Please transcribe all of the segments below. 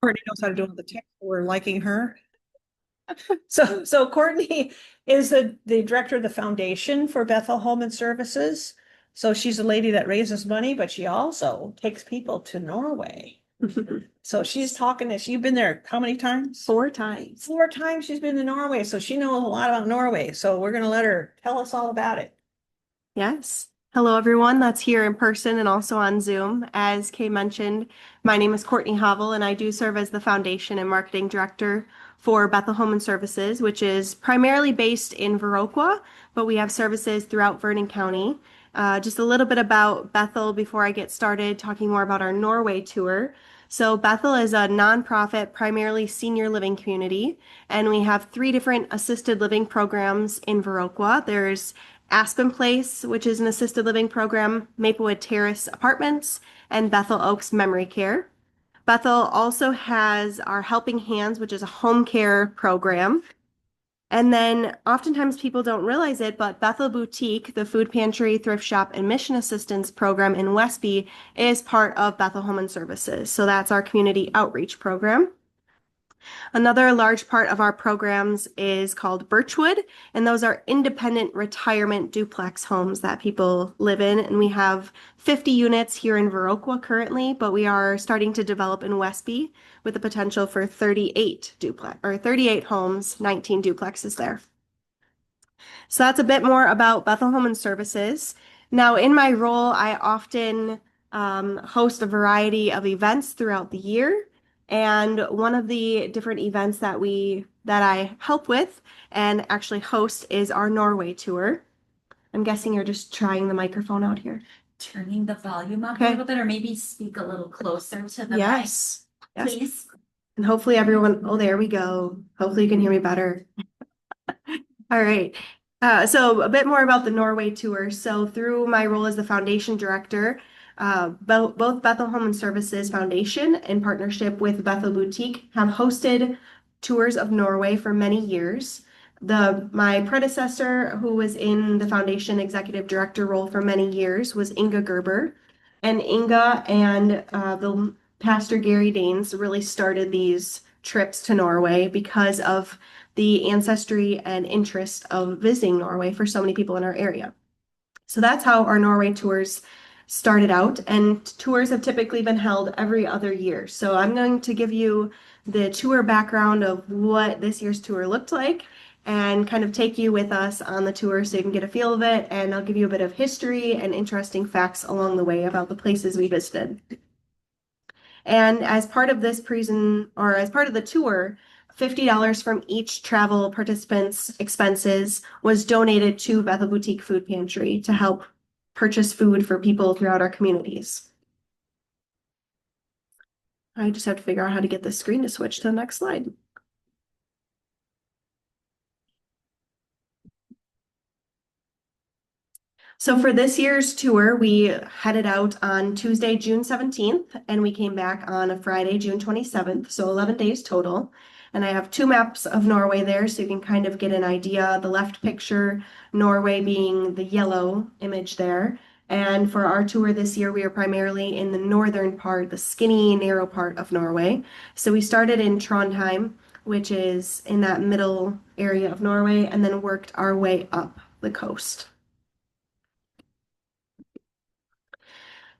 Courtney knows how to do all the tech. We're liking her. So Courtney is the director of the foundation for Bethel Home and Services. So she's a lady that raises money, but she also takes people to Norway. So she's talking to, you've been there how many times? 4 times. 4 times she's been to Norway. So she knows a lot about Norway. So we're going to let her tell us all about it. Yes. Hello, everyone that's here in person and also on Zoom. As Kay mentioned, my name is Courtney Havel, and I do serve as the Foundation and Marketing Director for Bethel Home and Services, which is primarily based in Viroqua, but we have services throughout Vernon County. Just a little bit about Bethel before I get started talking more about our Norway tour. So Bethel is a nonprofit, primarily senior living community, and we have 3 different assisted living programs in Viroqua. There's Aspen Place, which is an assisted living program, Maplewood Terrace Apartments, and Bethel Oaks Memory Care. Bethel also has our Helping Hands, which is a home care program. And then oftentimes people don't realize it, but Bethel Boutique, the food pantry, thrift shop, and mission assistance program in Westby is part of Bethel Home and Services. So that's our community outreach program. Another large part of our programs is called Birchwood, and those are independent retirement duplex homes that people live in. And we have 50 units here in Viroqua currently, but we are starting to develop in Westby with the potential for 38 homes, 19 duplexes there. So that's a bit more about Bethel Home and Services. Now, in my role, I often host a variety of events throughout the year. And one of the different events that I help with and actually host is our Norway tour. I'm guessing you're just trying the microphone out here. Turning the volume up a Okay. little bit, or maybe speak a little closer to the Yes. mic, Yes. please. And hopefully everyone, oh, there we go. Hopefully you can hear me better. All right. So a bit more about the Norway tour. So through my role as the foundation director, both Bethel Home and Services Foundation in partnership with Bethel Boutique have hosted tours of Norway for many years. My predecessor, who was in the foundation executive director role for many years, was Inga Gerber. And Inga and the Pastor Gary Danes really started these trips to Norway because of the ancestry and interest of visiting Norway for so many people in our area. So that's how our Norway tours started out, and tours have typically been held every other year. So I'm going to give you the tour background of what this year's tour looked like and kind of take you with us on the tour so you can get a feel of it, and I'll give you a bit of history and interesting facts along the way about the places we visited. And as part of this as part of the tour, $50 from each travel participant's expenses was donated to Bethel Boutique Food Pantry to help purchase food for people throughout our communities. I just have to figure out how to get the screen to switch to the next slide. So for this year's tour, we headed out on Tuesday, June 17th, and we came back on a Friday, June 27th, so 11 days total. And I have 2 maps of Norway there, so you can kind of get an idea. The left picture, Norway being the yellow image there. And for our tour this year, we are primarily in the northern part, the skinny, narrow part of Norway. So we started in Trondheim, which is in that middle area of Norway, and then worked our way up the coast.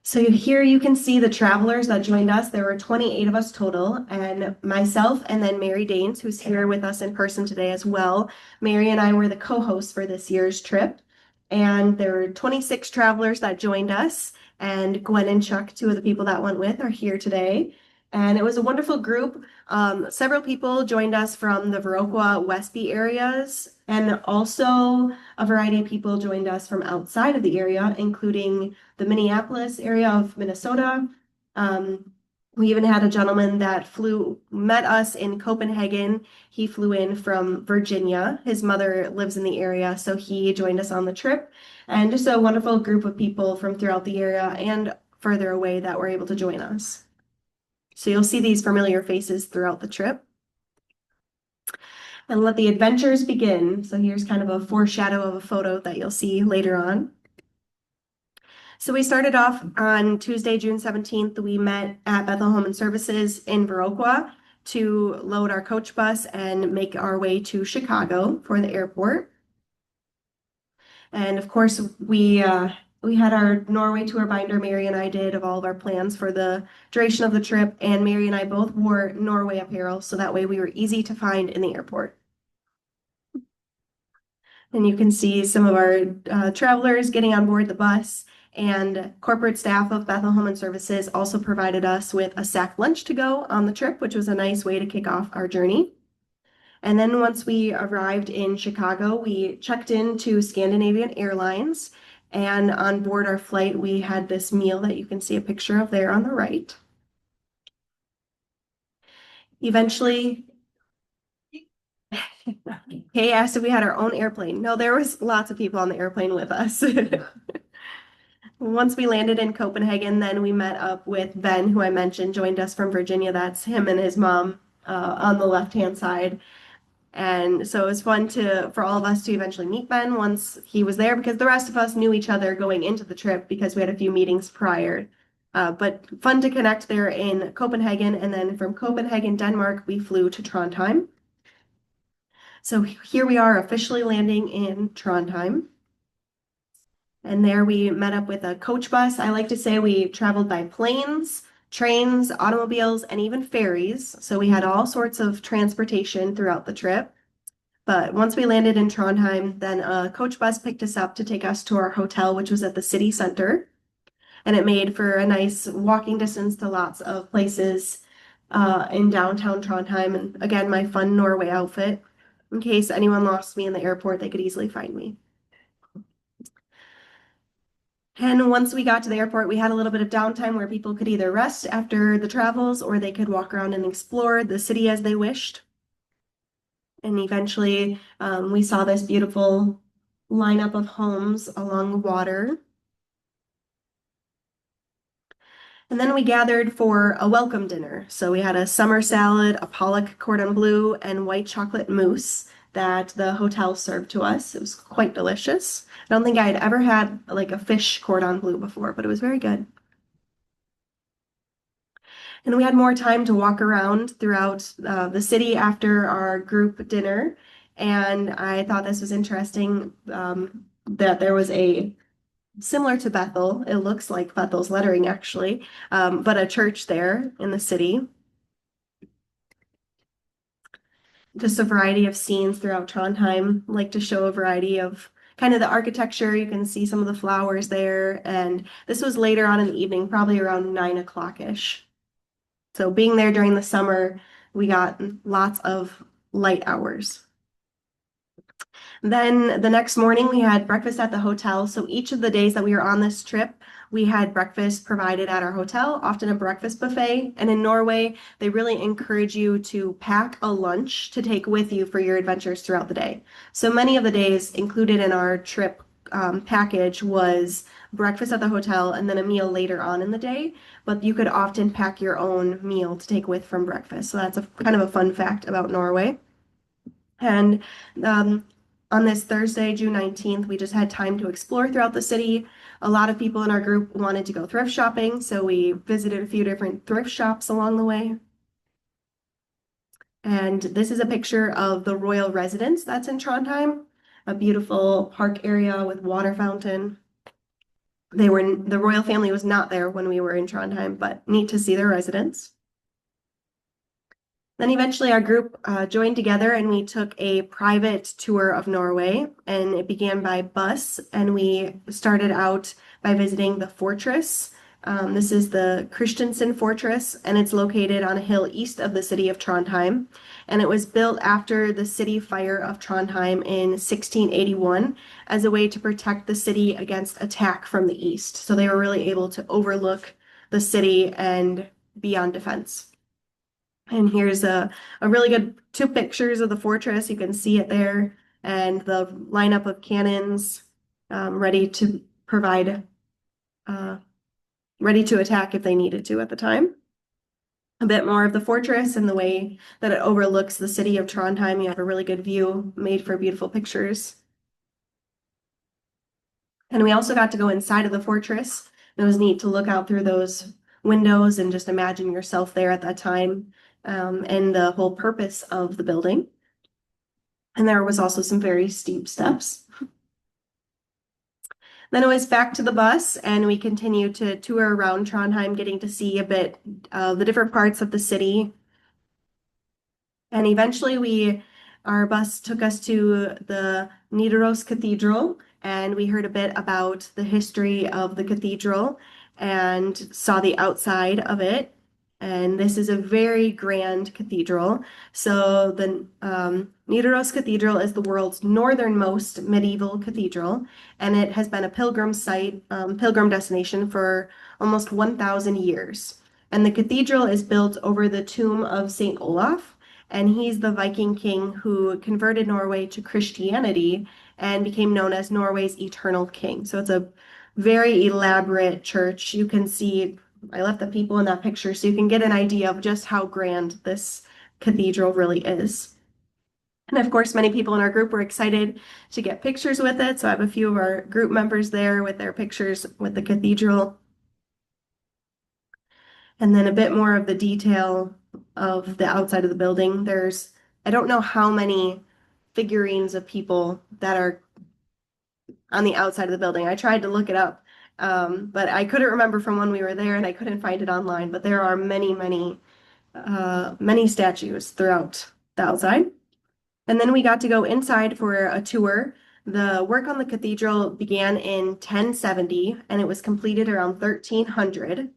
So here you can see the travelers that joined us. There were 28 of us total, and myself and then Mary Danes, who's here with us in person today as well. Mary and I were the co-hosts for this year's trip, and there were 26 travelers that joined us, and Gwen and Chuck, 2 of the people that went with, are here today. And it was a wonderful group. Several people joined us from the Viroqua, Westby areas, and also a variety of people joined us from outside of the area, including the Minneapolis area of Minnesota. We even had a gentleman that met us in Copenhagen. He flew in from Virginia. His mother lives in the area, so he joined us on the trip. And just a wonderful group of people from throughout the area and further away that were able to join us. So you'll see these familiar faces throughout the trip. And let the adventures begin. So here's kind of a foreshadow of a photo that you'll see later on. So we started off on Tuesday, June 17th. We met at Bethel Home and Services in Viroqua to load our coach bus and make our way to Chicago for the airport. And of course, we had our Norway tour binder, Mary and I did, of all of our plans for the duration of the trip. And Mary and I both wore Norway apparel, so that way we were easy to find in the airport. And you can see some of our travelers getting on board the bus. And corporate staff of Bethel Home and Services also provided us with a sack lunch to go on the trip, which was a nice way to kick off our journey. And then once we arrived in Chicago, we checked into Scandinavian Airlines. And on board our flight, we had this meal that you can see a picture of there on the right. Eventually, Kay asked if we had our own airplane. No, there was lots of people on the airplane with us. Once we landed in Copenhagen, then we met up with Ben, who I mentioned, joined us from Virginia. That's him and his mom on the left-hand side. And so it was fun for all of us to eventually meet Ben once he was there, because the rest of us knew each other going into the trip because we had a few meetings prior. But fun to connect there in Copenhagen. And then from Copenhagen, Denmark, we flew to Trondheim. So here we are officially landing in Trondheim. And there we met up with a coach bus. I like to say we traveled by planes, trains, automobiles, and even ferries. So we had all sorts of transportation throughout the trip. But once we landed in Trondheim, then a coach bus picked us up to take us to our hotel, which was at the city center. And it made for a nice walking distance to lots of places in downtown Trondheim. And again, my fun Norway outfit. In case anyone lost me in the airport, they could easily find me. And once we got to the airport, we had a little bit of downtime where people could either rest after the travels or they could walk around and explore the city as they wished. And eventually, we saw this beautiful lineup of homes along the water. And then we gathered for a welcome dinner. So we had a summer salad, a pollock cordon bleu, and white chocolate mousse that the hotel served to us. It was quite delicious. I don't think I had ever had like a fish cordon bleu before, but it was very good. And we had more time to walk around throughout the city after our group dinner. And I thought this was interesting that there was a similar to Bethel, it looks like Bethel's lettering actually, but a church there in the city. Just a variety of scenes throughout Trondheim, like to show a variety of kind of the architecture. You can see some of the flowers there. And this was later on in the evening, probably around 9 o'clock-ish. So being there during the summer, we got lots of light hours. Then the next morning, we had breakfast at the hotel. So each of the days that we were on this trip, we had breakfast provided at our hotel, often a breakfast buffet. And in Norway, they really encourage you to pack a lunch to take with you for your adventures throughout the day. So many of the days included in our trip package was breakfast at the hotel and then a meal later on in the day. But you could often pack your own meal to take with from breakfast. So that's a kind of a fun fact about Norway. And on this Thursday, June 19th, we just had time to explore throughout the city. A lot of people in our group wanted to go thrift shopping, so we visited a few different thrift shops along the way. And this is a picture of the royal residence that's in Trondheim, a beautiful park area with water fountain. The royal family was not there when we were in Trondheim, but neat to see their residence. Then eventually our group joined together and we took a private tour of Norway, and it began by bus, and we started out by visiting the fortress. This is the Christiansen Fortress, and it's located on a hill east of the city of Trondheim. And it was built after the city fire of Trondheim in 1681 as a way to protect the city against attack from the east. So they were really able to overlook the city and be on defense. And here's a really good two pictures of the fortress. You can see it there, and the lineup of cannons ready to provide, ready to attack if they needed to at the time. A bit more of the fortress and the way that it overlooks the city of Trondheim. You have a really good view made for beautiful pictures. And we also got to go inside of the fortress. It was neat to look out through those windows and just imagine yourself there at that time, and the whole purpose of the building. And there was also some very steep steps. Then it was back to the bus, and we continued to tour around Trondheim, getting to see a bit of the different parts of the city. And eventually our bus took us to the Nidaros Cathedral, and we heard a bit about the history of the cathedral and saw the outside of it. And this is a very grand cathedral. So the Nidaros Cathedral is the world's northernmost medieval cathedral, and it has been a pilgrim site, pilgrim destination for almost 1,000 years. And the cathedral is built over the tomb of Saint Olaf, and he's the Viking king who converted Norway to Christianity and became known as Norway's eternal king. So it's a very elaborate church. You can see, I left the people in that picture so you can get an idea of just how grand this cathedral really is. And of course, many people in our group were excited to get pictures with it. So I have a few of our group members there with their pictures with the cathedral. And then a bit more of the detail of the outside of the building. I don't know how many figurines of people that are on the outside of the building. I tried to look it up, but I couldn't remember from when we were there, and I couldn't find it online. But there are many statues throughout the outside. And then we got to go inside for a tour. The work on the cathedral began in 1070, and it was completed around 1300.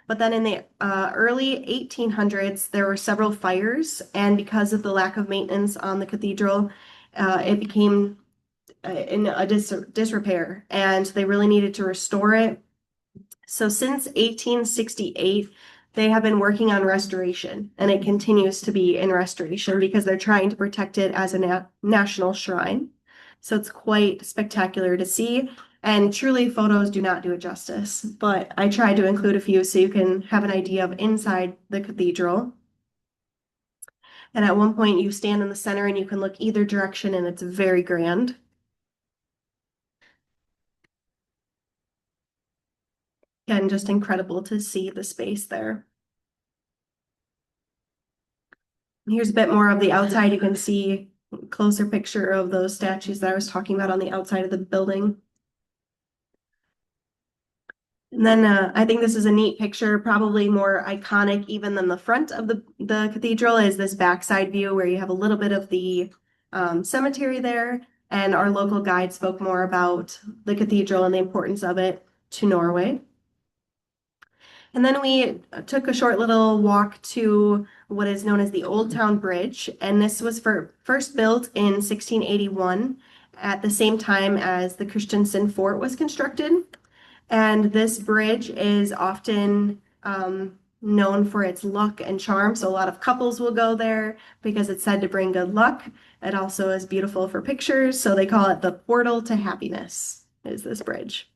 But then in the early 1800s, there were several fires, and because of the lack of maintenance on the cathedral, it became in a disrepair, and they really needed to restore it. So since 1868, they have been working on restoration, and it continues to be in restoration because they're trying to protect it as a national shrine. So it's quite spectacular to see. And truly, photos do not do it justice, but I tried to include a few so you can have an idea of inside the cathedral. And at one point, you stand in the center and you can look either direction, and it's very grand. And just incredible to see the space there. Here's a bit more of the outside. You can see a closer picture of those statues that I was talking about on the outside of the building. And then I think this is a neat picture, probably more iconic even than the front of the cathedral, is this backside view where you have a little bit of the cemetery there. And our local guide spoke more about the cathedral and the importance of it to Norway. And then we took a short little walk to what is known as the Old Town Bridge. And this was first built in 1681 at the same time as the Christiansand Fort was constructed. And this bridge is often known for its luck and charm. So a lot of couples will go there because it's said to bring good luck. It also is beautiful for pictures. So they call it the portal to happiness, is this bridge.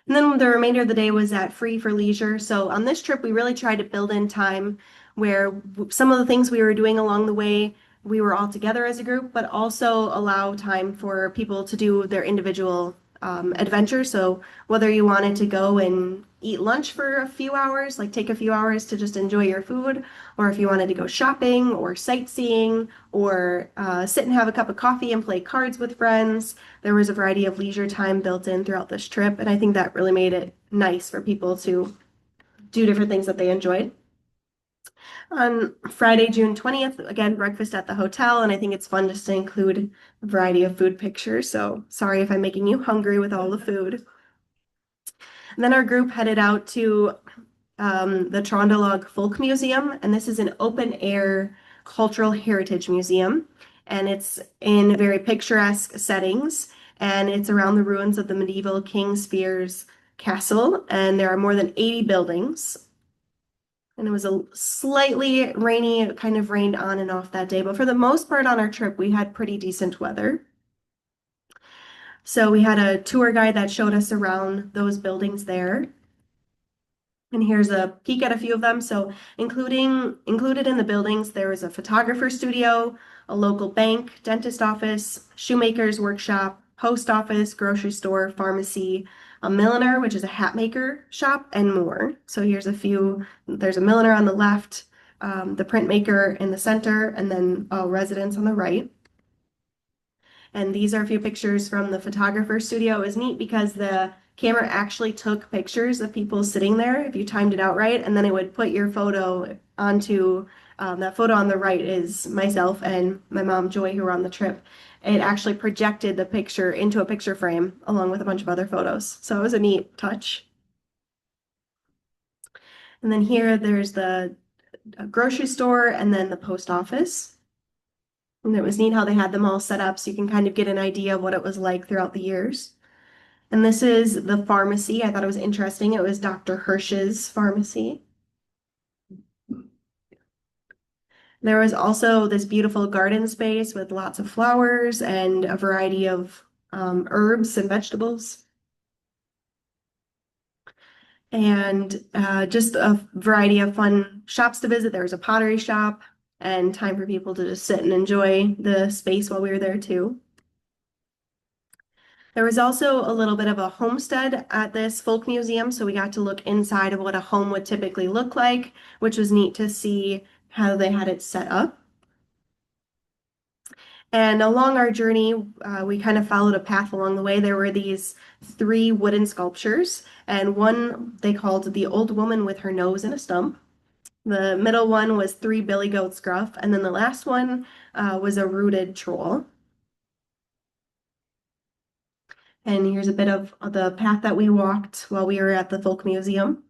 And then the remainder of the day was at Free for Leisure. So on this trip, we really tried to build in time where some of the things we were doing along the way, we were all together as a group, but also allow time for people to do their individual adventures. So whether you wanted to go and eat lunch for a few hours, like take a few hours to just enjoy your food, or if you wanted to go shopping or sightseeing or sit and have a cup of coffee and play cards with friends, there was a variety of leisure time built in throughout this trip. And I think that really made it nice for people to do different things that they enjoyed. On Friday, June 20th, again, breakfast at the hotel, and I think it's fun just to include a variety of food pictures. So sorry if I'm making you hungry with all the food. And then our group headed out to the Travelogue Folk Museum, and this is an open air cultural heritage museum, and it's in very picturesque settings, and it's around the ruins of the medieval King Spear's castle, and there are more than 80 buildings. And it was a slightly rainy, it kind of rained on and off that day, but for the most part on our trip, we had pretty decent weather. So we had a tour guide that showed us around those buildings there. And here's a peek at a few of them. So included in the buildings, there was a photographer studio, a local bank, dentist office, shoemaker's workshop, post office, grocery store, pharmacy, a milliner, which is a hat maker shop, and more. So here's a few. There's a milliner on the left, the printmaker in the center, and then a residence on the right. And these are a few pictures from the photographer studio. It was neat because the camera actually took pictures of people sitting there if you timed it out right, and then it would put your photo onto that photo on the right is myself and my mom Joy who were on the trip. It actually projected the picture into a picture frame along with a bunch of other photos. So it was a neat touch. And then here there's the grocery store and then the post office. And it was neat how they had them all set up so you can kind of get an idea of what it was like throughout the years. And this is the pharmacy. I thought it was interesting. It was Dr. Hirsch's pharmacy. There was also this beautiful garden space with lots of flowers and a variety of herbs and vegetables. And just a variety of fun shops to visit. There was a pottery shop and time for people to just sit and enjoy the space while we were there too. There was also a little bit of a homestead at this folk museum, so we got to look inside of what a home would typically look like, which was neat to see how they had it set up. And along our journey, we kind of followed a path along the way. There were these 3 wooden sculptures, and one they called the old woman with her nose in a stump. The middle one was 3 billy goats gruff, and then the last one was a rooted troll. And here's a bit of the path that we walked while we were at the Folk Museum.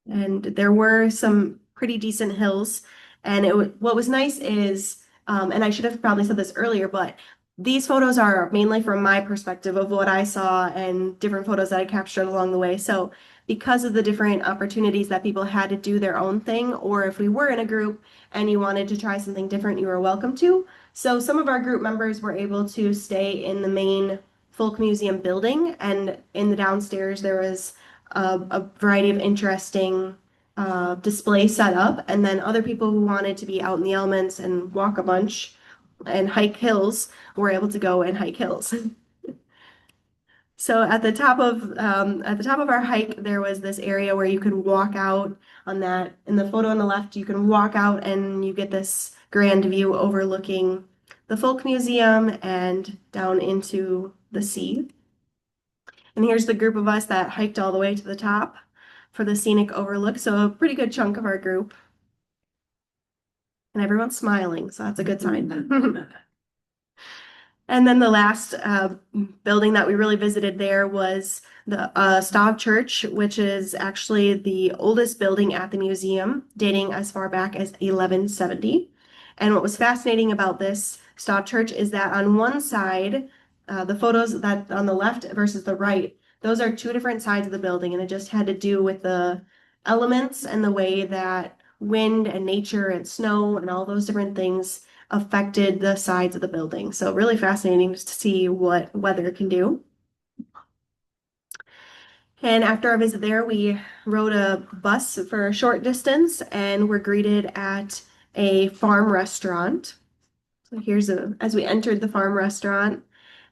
And there were some pretty decent hills. And what was nice is, and I should have probably said this earlier, but these photos are mainly from my perspective of what I saw and different photos that I captured along the way. So because of the different opportunities that people had to do their own thing, or if we were in a group and you wanted to try something different, you were welcome to. So some of our group members were able to stay in the main Folk Museum building, and in the downstairs there was a variety of interesting displays set up, and then other people who wanted to be out in the elements and walk a bunch and hike hills were able to go and hike hills. So at the top of our hike, there was this area where you could walk out on that. In the photo on the left, you can walk out and you get this grand view overlooking the Folk Museum and down into the sea. And here's the group of us that hiked all the way to the top for the scenic overlook. So a pretty good chunk of our group. And everyone's smiling, so that's a good sign. And then the last building that we really visited there was the Stav Church, which is actually the oldest building at the museum, dating as far back as 1170. And what was fascinating about this Stav Church is that on one side, the photos that on the left versus the right, those are 2 different sides of the building, and it just had to do with the elements and the way that wind and nature and snow and all those different things affected the sides of the building. So really fascinating to see what weather can do. And after our visit there, we rode a bus for a short distance and were greeted at a farm restaurant. So as we entered the farm restaurant,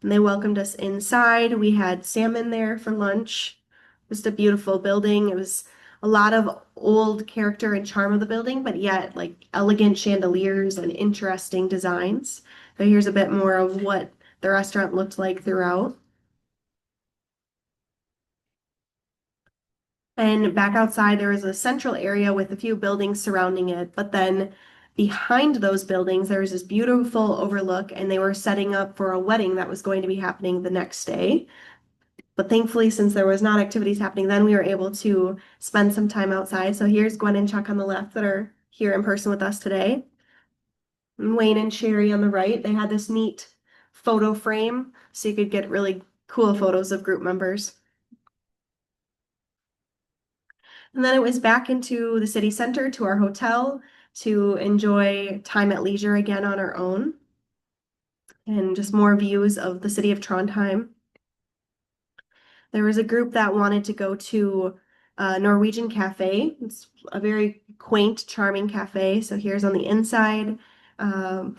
and they welcomed us inside. We had salmon there for lunch. Just a beautiful building. It was a lot of old character and charm of the building, but yet like elegant chandeliers and interesting designs. So here's a bit more of what the restaurant looked like throughout. And back outside, there was a central area with a few buildings surrounding it, but then behind those buildings, there was this beautiful overlook, and they were setting up for a wedding that was going to be happening the next day. But thankfully, since there was not activities happening then, we were able to spend some time outside. So here's Gwen and Chuck on the left that are here in person with us today. And Wayne and Sherry on the right. They had this neat photo frame so you could get really cool photos of group members. And then it was back into the city center to our hotel to enjoy time at leisure again on our own. And just more views of the city of Trondheim. There was a group that wanted to go to Norwegian cafe. It's a very quaint, charming cafe. So here's on the inside, um,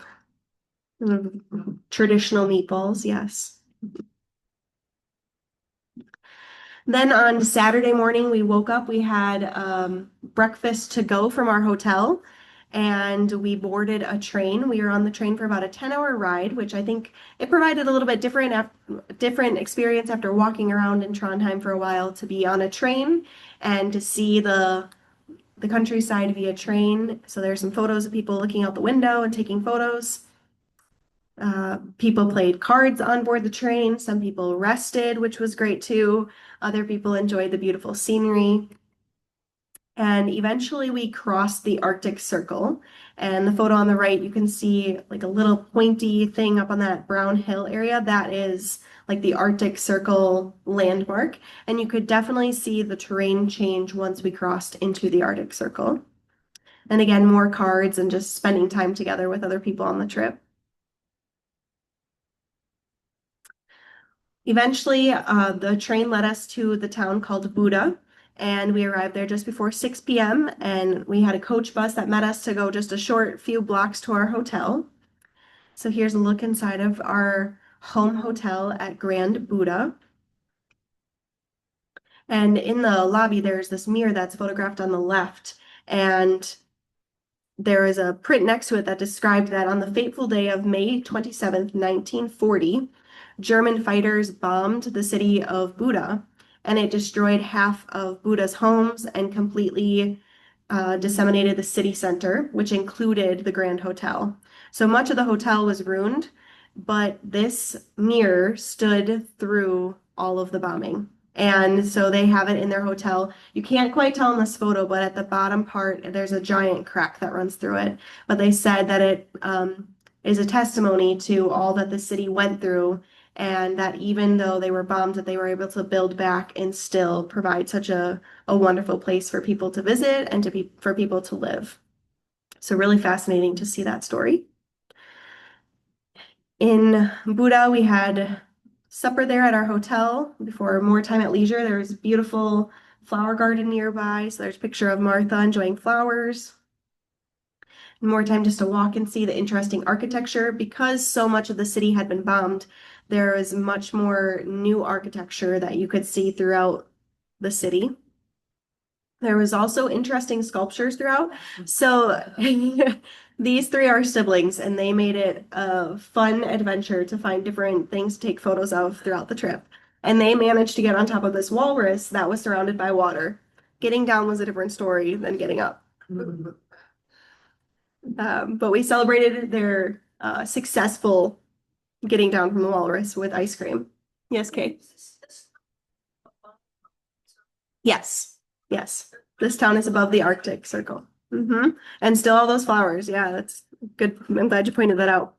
traditional meatballs, yes. Then on Saturday morning, we woke up, we had breakfast to go from our hotel, and we boarded a train. We were on the train for about a 10-hour ride, which I think it provided a little bit different experience after walking around in Trondheim for a while to be on a train and to see the countryside via train. So there's some photos of people looking out the window and taking photos. People played cards on board the train. Some people rested, which was great too. Other people enjoyed the beautiful scenery. And eventually we crossed the Arctic Circle. And the photo on the right, you can see like a little pointy thing up on that brown hill area. That is like the Arctic Circle landmark. And you could definitely see the terrain change once we crossed into the Arctic Circle. And again, more cards and just spending time together with other people on the trip. Eventually, the train led us to the town called Buda, and we arrived there just before 6 p.m. And we had a coach bus that met us to go just a short few blocks to our hotel. So here's a look inside of our home hotel at Grand Buda. And in the lobby, there's this mirror that's photographed on the left, and there is a print next to it that described that on the fateful day of May 27th, 1940, German fighters bombed the city of Buda, and it destroyed half of Buda's homes and completely disseminated the city center, which included the Grand Hotel. So much of the hotel was ruined, but this mirror stood through all of the bombing. And so they have it in their hotel. You can't quite tell in this photo, but at the bottom part, there's a giant crack that runs through it. But they said that it is a testimony to all that the city went through, and that even though they were bombed, that they were able to build back and still provide such a wonderful place for people to visit and for people to live. So really fascinating to see that story. In Buda, we had supper there at our hotel before more time at leisure. There was a beautiful flower garden nearby. So there's a picture of Martha enjoying flowers. More time just to walk and see the interesting architecture. Because so much of the city had been bombed, there was much more new architecture that you could see throughout the city. There was also interesting sculptures throughout. So these three are siblings, and they made it a fun adventure to find different things to take photos of throughout the trip. And they managed to get on top of this walrus that was surrounded by water. Getting down was a different story than getting up. But we celebrated their successful getting down from the walrus with ice cream. Yes, Kate? Yes, yes. This town is above the Arctic Circle. And still all those flowers. Yeah, that's good. I'm glad you pointed that out.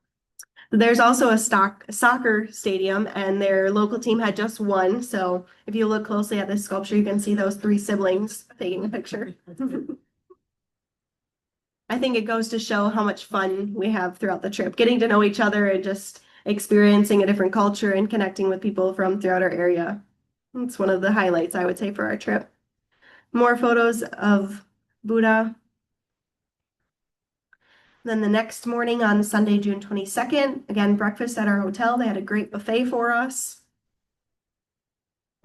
There's also a soccer stadium, and their local team had just won. So if you look closely at this sculpture, you can see those three siblings taking a picture. I think it goes to show how much fun we have throughout the trip, getting to know each other and just experiencing a different culture and connecting with people from throughout our area. It's one of the highlights, I would say, for our trip. More photos of Buda. Then the next morning on Sunday, June 22nd, again, breakfast at our hotel. They had a great buffet for us.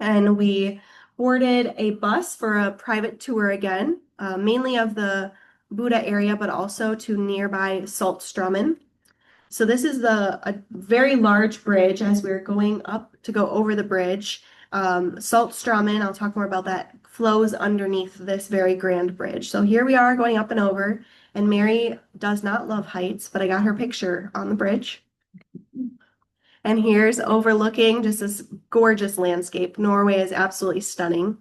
And we boarded a bus for a private tour again, mainly of the Buda area, but also to nearby Saltstraumen. So this is a very large bridge. As we're going up to go over the bridge, Saltstraumen, I'll talk more about that, flows underneath this very grand bridge. So here we are going up and over, and Mary does not love heights, but I got her picture on the bridge. And here's overlooking just this gorgeous landscape. Norway is absolutely stunning.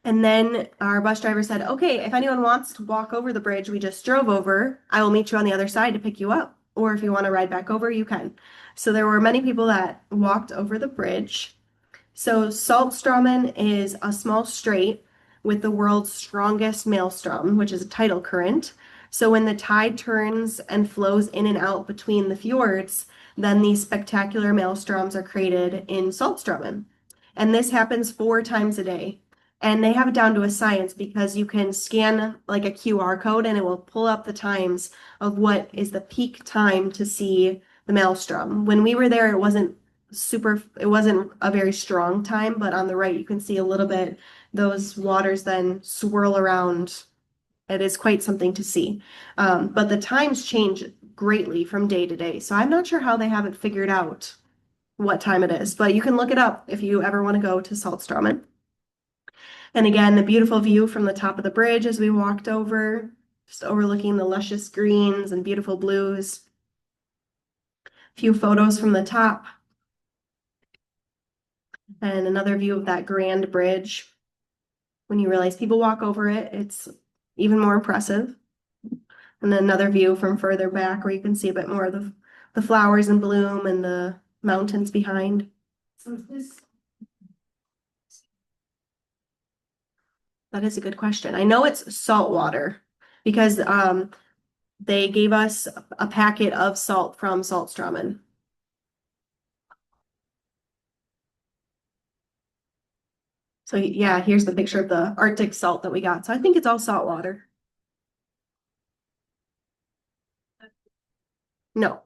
And then our bus driver said, okay, if anyone wants to walk over the bridge we just drove over, I will meet you on the other side to pick you up. Or if you want to ride back over, you can. So there were many people that walked over the bridge. So Saltstraumen is a small strait with the world's strongest maelstrom, which is a tidal current. So when the tide turns and flows in and out between the fjords, then these spectacular maelstroms are created in Saltstraumen. And this happens 4 times a day. And they have it down to a science because you can scan like a QR code and it will pull up the times of what is the peak time to see the maelstrom. When we were there, it wasn't a very strong time, but on the right, you can see a little bit those waters then swirl around. It is quite something to see. But the times change greatly from day to day. So I'm not sure how they have it figured out what time it is, but you can look it up if you ever want to go to Saltstraumen. And again, the beautiful view from the top of the bridge as we walked over, just overlooking the luscious greens and beautiful blues. A few photos from the top. And another view of that grand bridge. When you realize people walk over it, it's even more impressive. And then another view from further back where you can see a bit more of the flowers in bloom and the mountains behind. That is a good question. I know it's salt water because they gave us a packet of salt from Saltstraumen. So yeah, here's the picture of the Arctic salt that we got. So I think it's all salt water. No.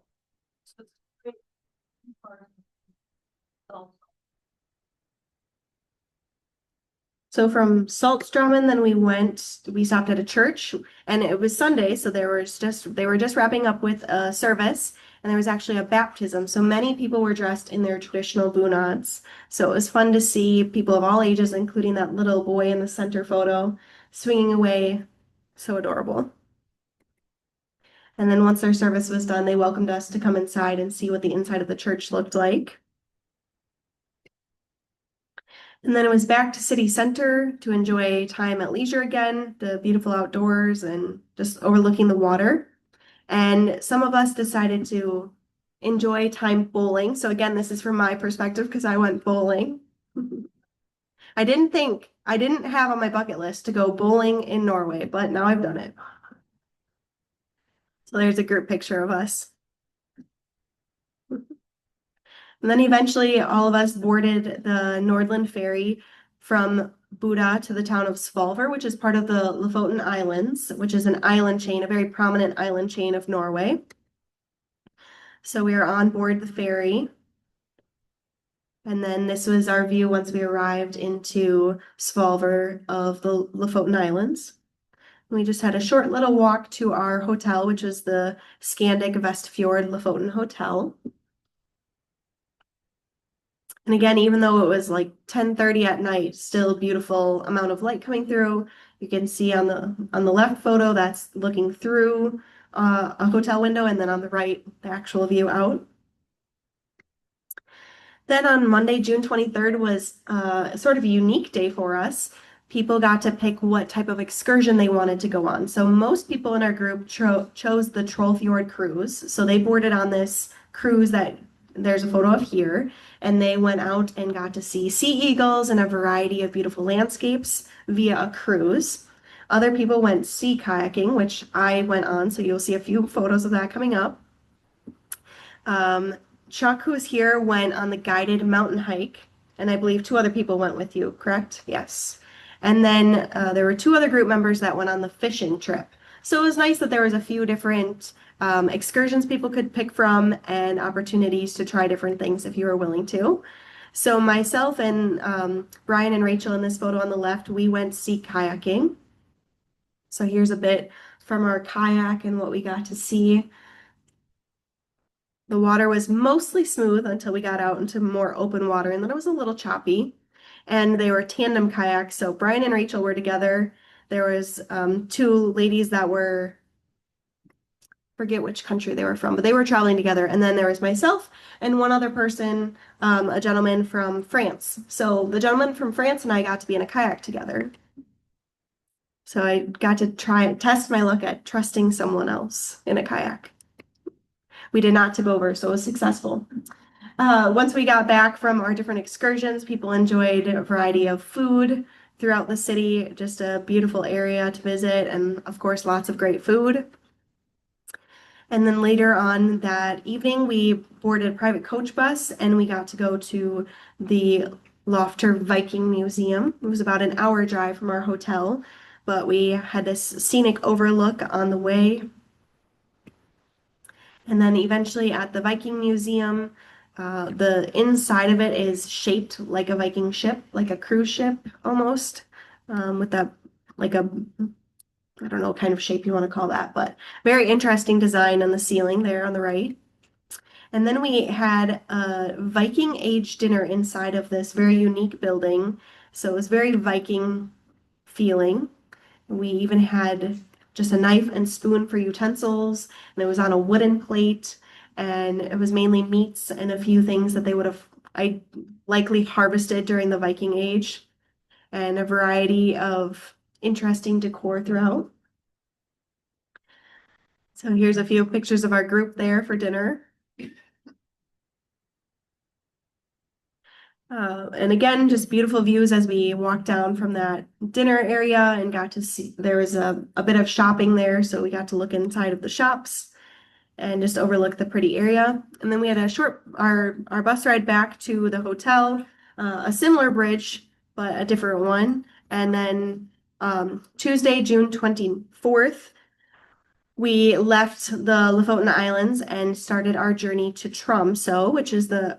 So from Saltstraumen, then we stopped at a church and it was Sunday. So they were just wrapping up with a service and there was actually a baptism. So many people were dressed in their traditional bunads. So it was fun to see people of all ages, including that little boy in the center photo, swinging away. So adorable. And then once their service was done, they welcomed us to come inside and see what the inside of the church looked like. And then it was back to city center to enjoy time at leisure again, the beautiful outdoors and just overlooking the water. And some of us decided to enjoy time bowling. So again, this is from my perspective because I went bowling. I didn't have on my bucket list to go bowling in Norway, but now I've done it. So there's a group picture of us. And then eventually all of us boarded the Nordland ferry from Buda to the town of Svolvær, which is part of the Lofoten Islands, which is an island chain, a very prominent island chain of Norway. So we are on board the ferry. And then this was our view once we arrived into Svolvær of the Lofoten Islands. We just had a short little walk to our hotel, which was the Scandic Vestfjord Lofoten Hotel. And again, even though it was like 10:30 at night, still beautiful amount of light coming through. You can see on the left photo that's looking through a hotel window, and then on the right, the actual view out. Then on Monday, June 23rd was sort of a unique day for us. People got to pick what type of excursion they wanted to go on. So most people in our group chose the Trollfjord cruise. So they boarded on this cruise that there's a photo of here, and they went out and got to see sea eagles and a variety of beautiful landscapes via a cruise. Other people went sea kayaking, which I went on, so you'll see a few photos of that coming up. Chuck, who's here, went on the guided mountain hike, and I believe two other people went with you, correct? Yes. And then there were two other group members that went on the fishing trip. So it was nice that there was a few different excursions people could pick from and opportunities to try different things if you were willing to. So myself and Brian and Rachel in this photo on the left, we went sea kayaking. So here's a bit from our kayak and what we got to see. The water was mostly smooth until we got out into more open water, and then it was a little choppy. And they were tandem kayaks, so Brian and Rachel were together. There was two ladies that were, forget which country they were from, but they were traveling together. And then there was myself and one other person, a gentleman from France. So the gentleman from France and I got to be in a kayak together. So I got to test my luck at trusting someone else in a kayak. We did not tip over, so it was successful. Once we got back from our different excursions, people enjoyed a variety of food throughout the city, just a beautiful area to visit, and of course, lots of great food. And then later on that evening, we boarded a private coach bus and we got to go to the Lofter Viking Museum. It was about an hour drive from our hotel, but we had this scenic overlook on the way. And then eventually at the Viking Museum, the inside of it is shaped like a Viking ship, like a cruise ship almost, with that, like a, I don't know what kind of shape you want to call that, but very interesting design on the ceiling there on the right. And then we had a Viking age dinner inside of this very unique building. So it was very Viking feeling. We even had just a knife and spoon for utensils, and it was on a wooden plate, and it was mainly meats and a few things that they would have I likely harvested during the Viking Age, and a variety of interesting decor throughout. So here's a few pictures of our group there for dinner. And again, just beautiful views as we walked down from that dinner area and got to see there was a bit of shopping there, so we got to look inside of the shops and just overlook the pretty area. And then we had a short our bus ride back to the hotel, a similar bridge but a different one. And then Tuesday, June 24th, we left the Lofoten Islands and started our journey to Tromsø, which is the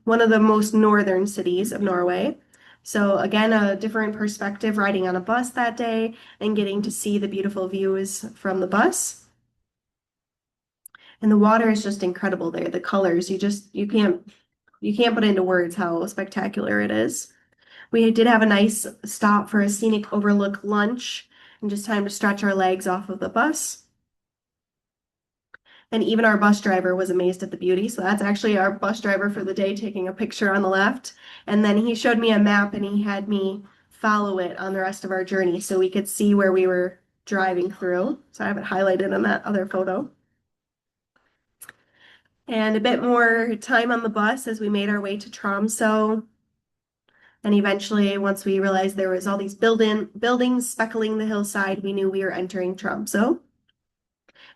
one of the most northern cities of Norway. So again, a different perspective riding on a bus that day and getting to see the beautiful views from the bus. And the water is just incredible there. The colors, you can't put into words how spectacular it is. We did have a nice stop for a scenic overlook lunch and just time to stretch our legs off of the bus. And even our bus driver was amazed at the beauty. So that's actually our bus driver for the day taking a picture on the left. And then he showed me a map and he had me follow it on the rest of our journey so we could see where we were driving through. So I have it highlighted in that other photo. And a bit more time on the bus as we made our way to Tromsø. And eventually, once we realized there was all these buildings speckling the hillside, we knew we were entering Tromsø.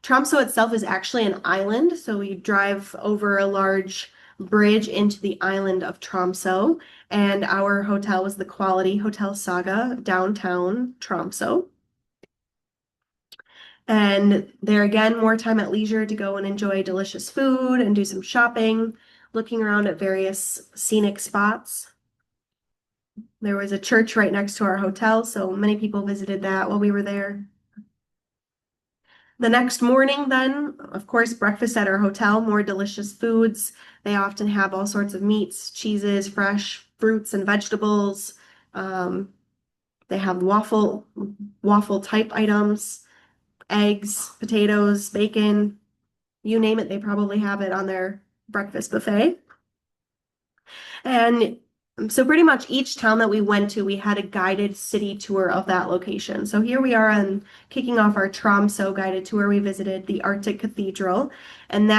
Tromsø itself is actually an island, so we drive over a large bridge into the island of Tromsø, and our hotel was the Quality Hotel Saga, downtown Tromsø. And there again, more time at leisure to go and enjoy delicious food and do some shopping, looking around at various scenic spots. There was a church right next to our hotel, so many people visited that while we were there. The next morning, then, of course, breakfast at our hotel, more delicious foods. They often have all sorts of meats, cheeses, fresh fruits and vegetables. They have waffle type items, eggs, potatoes, bacon, you name it, they probably have it on their breakfast buffet. And so pretty much each town that we went to, we had a guided city tour of that location. So here we are on kicking off our Tromsø guided tour. We visited the Arctic Cathedral, and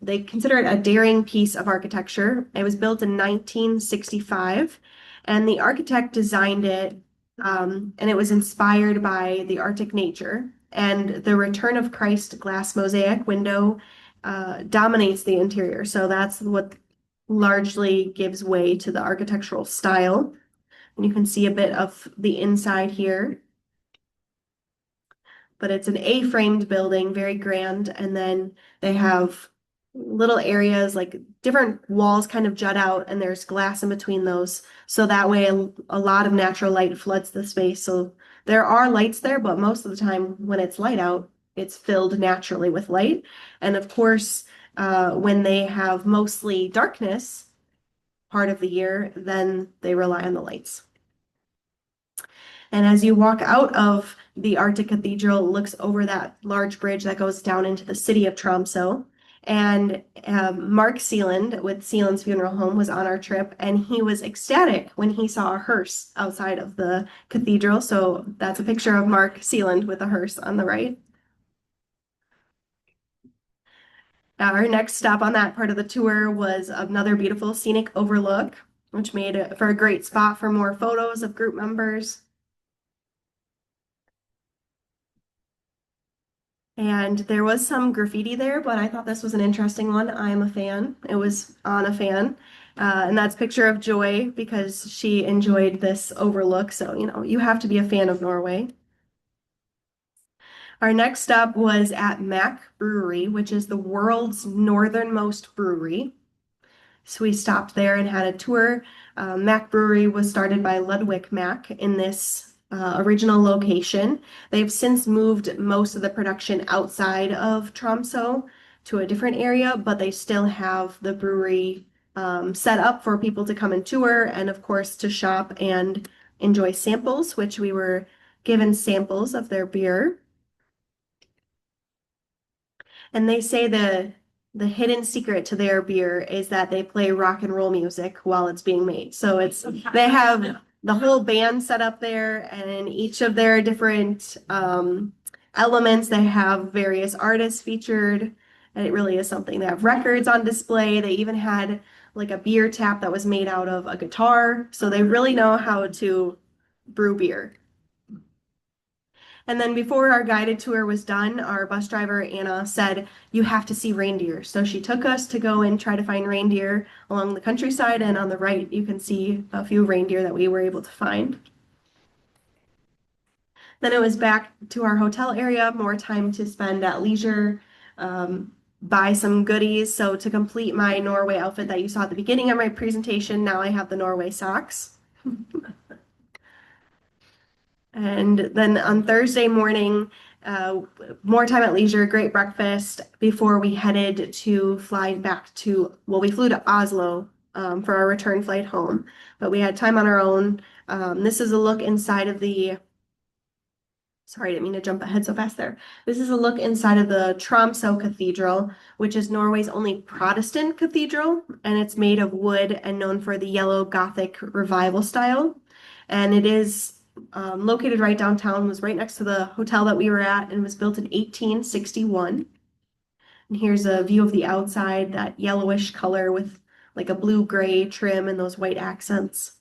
they consider it a daring piece of architecture. It was built in 1965, and the architect designed it, and it was inspired by the Arctic nature. And the Return of Christ glass mosaic window dominates the interior. So that's what largely gives way to the architectural style. And you can see a bit of the inside here. But it's an A-framed building, very grand. And then they have little areas, like different walls kind of jut out, and there's glass in between those. So that way a lot of natural light floods the space. So there are lights there, but most of the time when it's light out, it's filled naturally with light. And of course, when they have mostly darkness part of the year, then they rely on the lights. And as you walk out of the Arctic Cathedral, it looks over that large bridge that goes down into the city of Tromsø. And Mark Sealand with Sealand's Funeral Home was on our trip, and he was ecstatic when he saw a hearse outside of the cathedral. So that's a picture of Mark Sealand with a hearse on the right. Our next stop on that part of the tour was another beautiful scenic overlook, which made it for a great spot for more photos of group members. And there was some graffiti there, but I thought this was an interesting one. I'm a fan. It was on a fan. And that's a picture of Joy because she enjoyed this overlook. So, you have to be a fan of Norway. Our next stop was at Mack Brewery, which is the world's northernmost brewery. So we stopped there and had a tour. Mack Brewery was started by Ludwig Mack in this original location. They've since moved most of the production outside of Tromsø to a different area, but they still have the brewery set up for people to come and tour and, of course, to shop and enjoy samples, which we were given samples of their beer. And they say the hidden secret to their beer is that they play rock and roll music while it's being made. So they have the whole band set up there, and in each of their different elements, they have various artists featured, and it really is something. They have records on display. They even had like a beer tap that was made out of a guitar. So they really know how to brew beer. And then before our guided tour was done, our bus driver, Anna, said, "You have to see reindeer." So she took us to go and try to find reindeer along the countryside. And on the right, you can see a few reindeer that we were able to find. Then it was back to our hotel area, more time to spend at leisure, buy some goodies. So to complete my Norway outfit that you saw at the beginning of my presentation, now I have the Norway socks. And then on Thursday morning, more time at leisure, great breakfast before we headed to fly back to, well, we flew to Oslo for our return flight home, but we had time on our own. This is a look inside of the, sorry, I didn't mean to jump ahead so fast there. This is a look inside of the Tromsø Cathedral, which is Norway's only Protestant cathedral, and it's made of wood and known for the yellow Gothic revival style. And it is located right downtown, was right next to the hotel that we were at, and was built in 1861. And here's a view of the outside, that yellowish color with like a blue-gray trim and those white accents.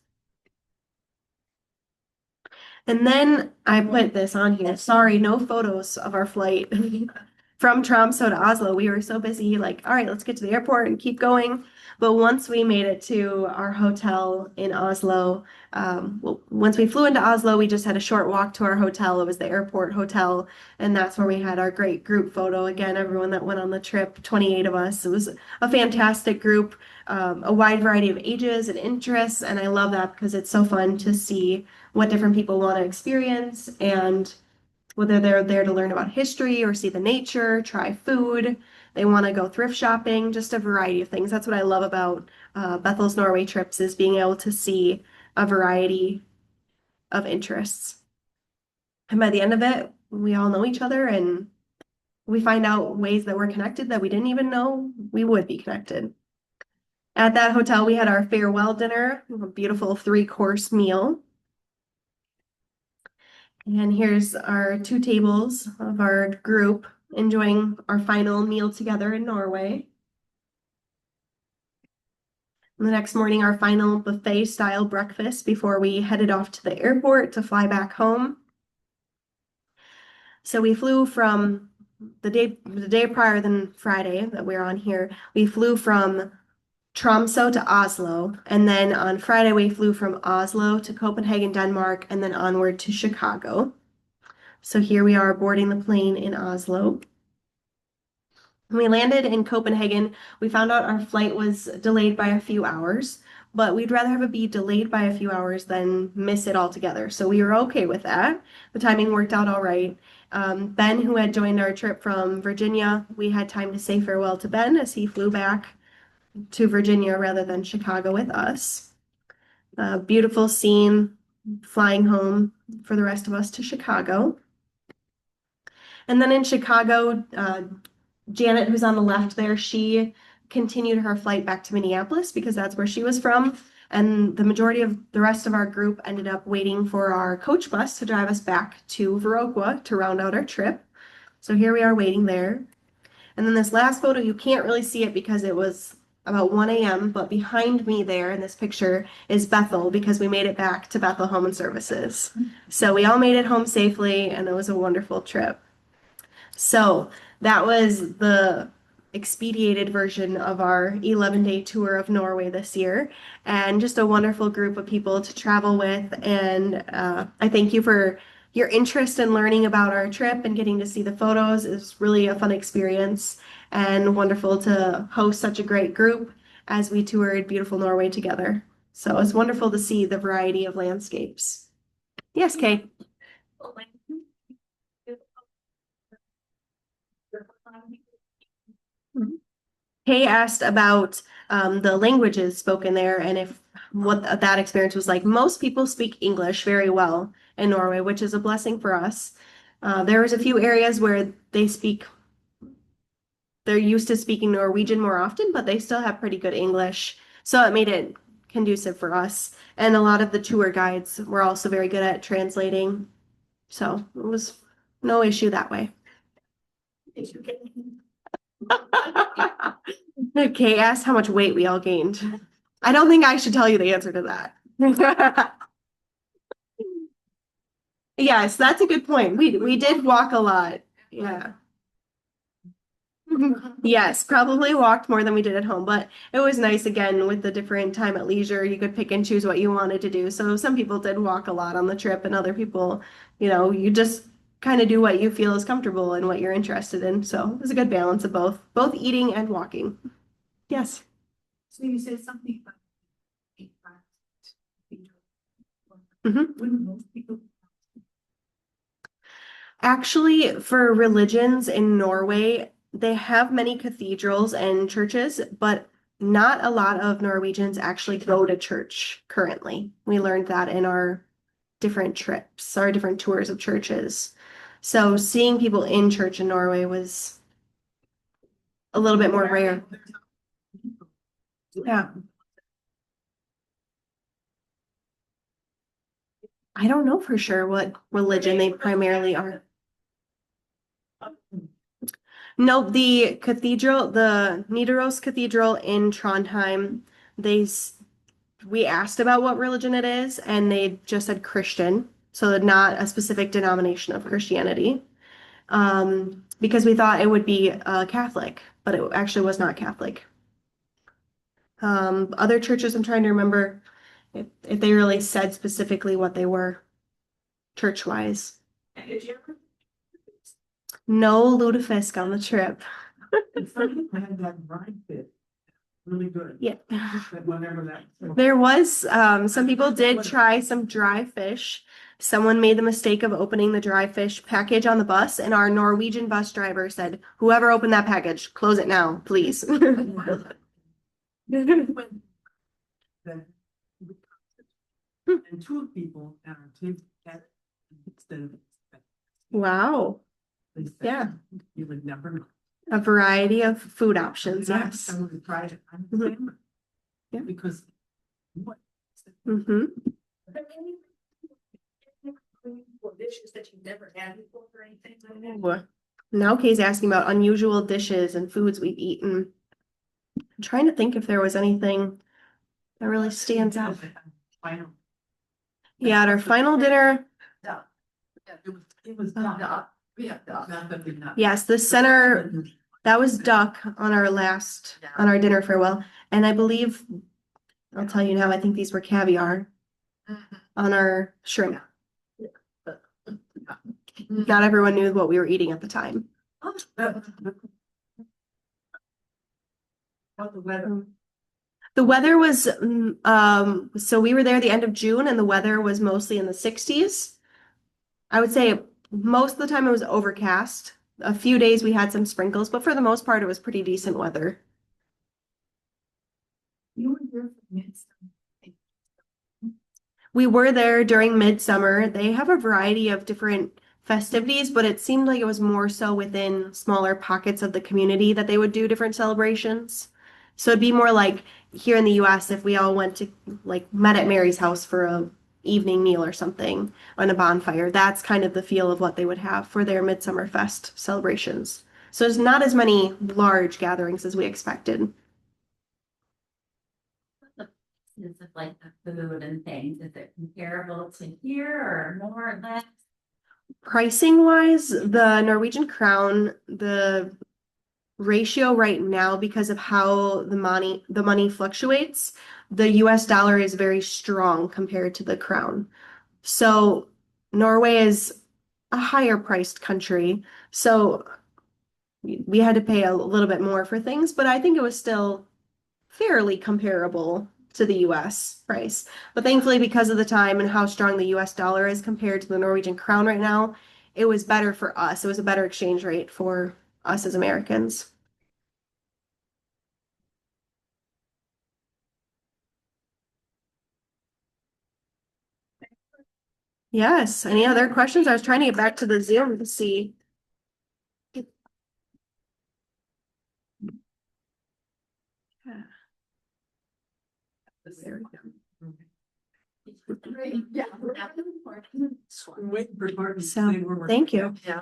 And then I put this on here. Sorry, no photos of our flight from Tromsø to Oslo. We were so busy, like, all right, let's get to the airport and keep going. But once we made it to our hotel in Oslo, well, once we flew into Oslo, we just had a short walk to our hotel. It was the airport hotel, and that's where we had our great group photo. Again, everyone that went on the trip, 28 of us. It was a fantastic group, a wide variety of ages and interests, and I love that because it's so fun to see what different people want to experience and whether they're there to learn about history or see the nature, try food, they want to go thrift shopping, just a variety of things. That's what I love about Bethel's Norway trips is being able to see a variety of interests. And by the end of it, we all know each other and we find out ways that we're connected that we didn't even know we would be connected. At that hotel, we had our farewell dinner, a beautiful 3-course meal. And here's our 2 tables of our group enjoying our final meal together in Norway. And the next morning, our final buffet style breakfast before we headed off to the airport to fly back home. So we flew from the day prior than Friday that we're on here, we flew from Tromsø to Oslo, and then on Friday we flew from Oslo to Copenhagen, Denmark, and then onward to Chicago. So here we are boarding the plane in Oslo. When we landed in Copenhagen, we found out our flight was delayed by a few hours, but we'd rather have it be delayed by a few hours than miss it altogether. So we were okay with that. The timing worked out all right. Ben, who had joined our trip from Virginia, we had time to say farewell to Ben as he flew back to Virginia rather than Chicago with us. Beautiful scene flying home for the rest of us to Chicago. And then in Chicago, Janet, who's on the left there, she continued her flight back to Minneapolis because that's where she was from. And the majority of the rest of our group ended up waiting for our coach bus to drive us back to Viroqua to round out our trip. So here we are waiting there. And then this last photo, you can't really see it because it was about 1 a.m., but behind me there in this picture is Bethel because we made it back to Bethel Home and Services. So we all made it home safely and it was a wonderful trip. So that was the expedited version of our 11-day tour of Norway this year, and just a wonderful group of people to travel with. And I thank you for your interest in learning about our trip and getting to see the photos. It's really a fun experience and wonderful to host such a great group as we toured beautiful Norway together. So it's wonderful to see the variety of landscapes. Yes, Kay. Kay asked about the languages spoken there and if what that experience was like. Most people speak English very well in Norway, which is a blessing for us. There was a few areas where they're used to speaking Norwegian more often, but they still have pretty good English. So it made it conducive for us. And a lot of the tour guides were also very good at translating. So it was no issue that way. Kay asked how much weight we all gained. I don't think I should tell you the answer to that. Yes, that's a good point. We did walk a lot. Yeah. Yes, probably walked more than we did at home, but it was nice again with the different time at leisure. You could pick and choose what you wanted to do. So some people did walk a lot on the trip, and other people, you just kind of do what you feel is comfortable and what you're interested in. So it was a good balance of both eating and walking. Yes. So you said something about. Mhm. Wouldn't most people? Actually, for religions in Norway, they have many cathedrals and churches, but not a lot of Norwegians actually go to church currently. We learned that in our different trips, our different tours of churches. So seeing people in church in Norway was a little bit more rare. Yeah. I don't know for sure what religion they primarily are. No, the cathedral, the Nidaros Cathedral in Trondheim, we asked about what religion it is, and they just said Christian, so not a specific denomination of Christianity. Because we thought it would be Catholic, but it actually was not Catholic. Other churches, I'm trying to remember if they really said specifically what they were church-wise. No lutefisk on the trip. I had that brine pit, really good. Yeah. Whatever that. There was some people did try some dry fish. Someone made the mistake of opening the dry fish package on the bus, and our Norwegian bus driver said, "Whoever opened that package, close it now, please." And two people taped that instead of. Wow. They said, Yeah. You would never know. A variety of food options, yes. I would have tried it. I'm Mhm. famous. Yeah. Because. What? Hmm. Dishes that you've never had before or anything like that? Now Kay's asking about unusual dishes and foods we've eaten. I'm trying to think if there was anything that really stands out. Final. Yeah, at our final dinner, Yeah, it was. Oh. Duck. Yeah, duck. Not that big nut. yes, the center, that was duck on our dinner farewell. And I believe, I'll tell you now, I think these were caviar on our shrimp. Not everyone knew what we were eating at the time. How the weather. The weather was, so we were there the end of June and the weather was mostly in the 60s. I would say most of the time it was overcast. A few days we had some sprinkles, but for the most part it was pretty decent weather. You were here for minutes. We were there during midsummer. They have a variety of different festivities, but it seemed like it was more so within smaller pockets of the community that they would do different celebrations. So it'd be more like here in the US if we all went to met at Mary's house for a evening meal or something on a bonfire. That's kind of the feel of what they would have for their Midsummer Fest celebrations. So there's not as many large gatherings as we expected. Is it like the food and things, is it comparable to here or more or less? Pricing wise, the Norwegian crown, the ratio right now, because of how the money fluctuates, the US dollar is very strong compared to the crown. So Norway is a higher priced country. So we had to pay a little bit more for things, but I think it was still fairly comparable to the US price. But thankfully, because of the time and how strong the US dollar is compared to the Norwegian crown right now, it was better for us. It was a better exchange rate for us as Americans. Yes. Any other questions? I was trying to get back to the Zoom to see. Yeah. There we go. Yeah. Waiting for Martin to So, say we're working. thank you. Yeah.